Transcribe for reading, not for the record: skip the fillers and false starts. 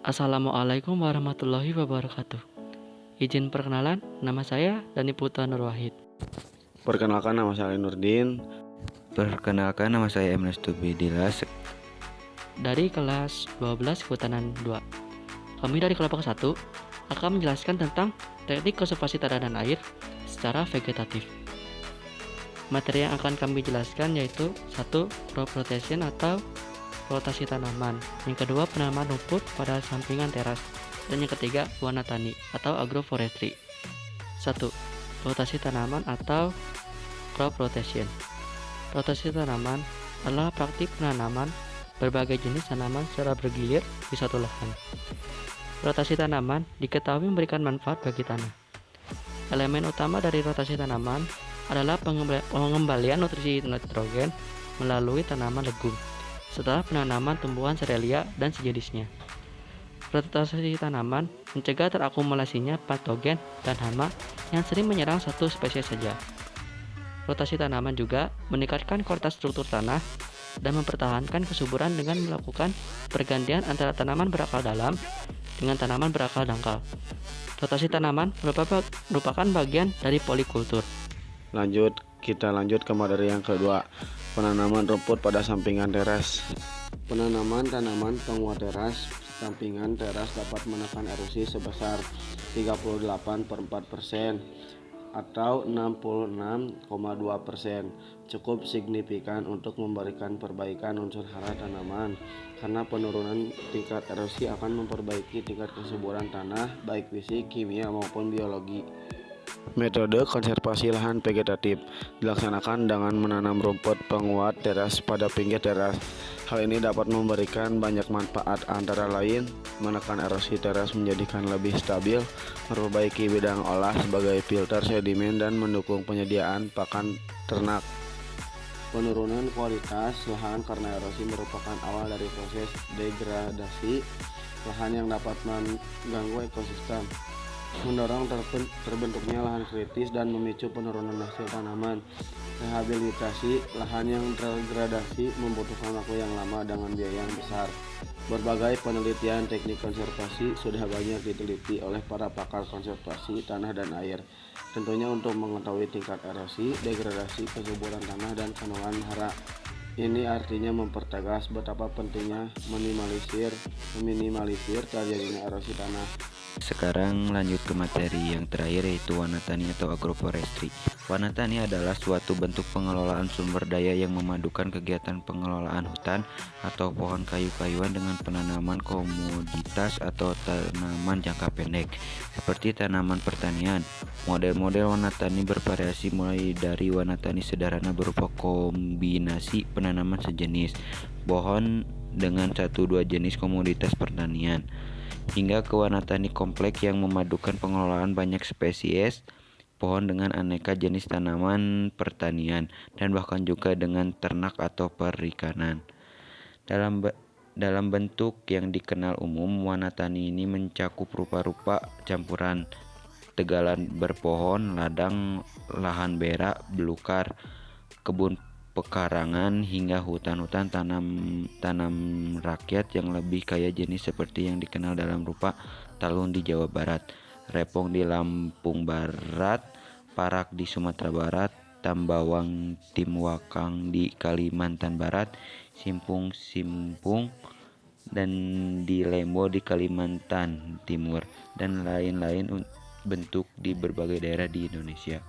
Assalamualaikum warahmatullahi wabarakatuh. Izin perkenalan, nama saya Dani Putra Nur Wahid. Perkenalkan, nama saya Ali Nurdin. Perkenalkan, nama saya M. Dilas dari kelas 12 Kehutanan 2. Kami dari kelompok 1 akan menjelaskan tentang teknik konservasi tanah dan air secara vegetatif. Materi yang akan kami jelaskan yaitu 1. Crop rotation atau rotasi tanaman. Yang kedua, penanaman rumput pada sampingan teras. Dan yang ketiga, warna tani atau agroforestry. 1. Rotasi tanaman atau crop rotation. Rotasi tanaman adalah praktik penanaman berbagai jenis tanaman secara bergilir di satu lahan. Rotasi tanaman diketahui memberikan manfaat bagi tanah. Elemen utama dari rotasi tanaman adalah pengembalian nutrisi nitrogen melalui tanaman legum setelah penanaman tumbuhan serelia dan sejenisnya. Rotasi tanaman mencegah terakumulasinya patogen dan hama yang sering menyerang satu spesies saja. Rotasi tanaman juga meningkatkan kualitas struktur tanah dan mempertahankan kesuburan dengan melakukan pergantian antara tanaman berakar dalam dengan tanaman berakar dangkal. Rotasi tanaman merupakan bagian dari polikultur. Kita lanjut ke materi yang kedua, penanaman rumput pada sampingan teras. Penanaman tanaman penguat teras sampingan teras dapat menekan erosi sebesar 38,4% atau 66,2%. Cukup signifikan untuk memberikan perbaikan unsur hara tanaman, karena penurunan tingkat erosi akan memperbaiki tingkat kesuburan tanah baik fisik, kimia maupun biologi. Metode konservasi lahan vegetatif dilaksanakan dengan menanam rumput penguat teras pada pinggir teras. Hal ini dapat memberikan banyak manfaat, antara lain menekan erosi teras, menjadikan lebih stabil, memperbaiki bidang olah sebagai filter sedimen, dan mendukung penyediaan pakan ternak. Penurunan kualitas lahan karena erosi merupakan awal dari proses degradasi lahan yang dapat mengganggu ekosistem, mendorong terbentuknya lahan kritis, dan memicu penurunan hasil tanaman. Rehabilitasi lahan yang terdegradasi membutuhkan waktu yang lama dengan biaya yang besar. Berbagai penelitian teknik konservasi sudah banyak diteliti oleh para pakar konservasi tanah dan air, tentunya untuk mengetahui tingkat erosi, degradasi, kesuburan tanah, dan kandungan hara. Ini artinya mempertegas betapa pentingnya meminimalisir terjadinya erosi tanah. Sekarang lanjut ke materi yang terakhir, yaitu warna tani atau agroforestry. Warna tani adalah suatu bentuk pengelolaan sumber daya yang memadukan kegiatan pengelolaan hutan atau pohon kayu-kayuan dengan penanaman komoditas atau tanaman jangka pendek, seperti tanaman pertanian. Model-model warna tani bervariasi, mulai dari warna tani sederhana berupa kombinasi penanaman sejenis, pohon dengan 1-2 jenis komoditas pertanian, hingga ke warna tani kompleks yang memadukan pengelolaan banyak spesies pohon dengan aneka jenis tanaman pertanian, dan bahkan juga dengan ternak atau perikanan. Dalam bentuk yang dikenal umum, warna tani ini mencakup rupa-rupa campuran tegalan berpohon, ladang, lahan berak, belukar, kebun pekarangan, hingga hutan-hutan tanam rakyat yang lebih kaya jenis, seperti yang dikenal dalam rupa talun di Jawa Barat, repong di Lampung Barat, parak di Sumatera Barat, tambawang timwakang di Kalimantan Barat, simpung dan di Lembo di Kalimantan Timur, dan lain-lain bentuk di berbagai daerah di Indonesia.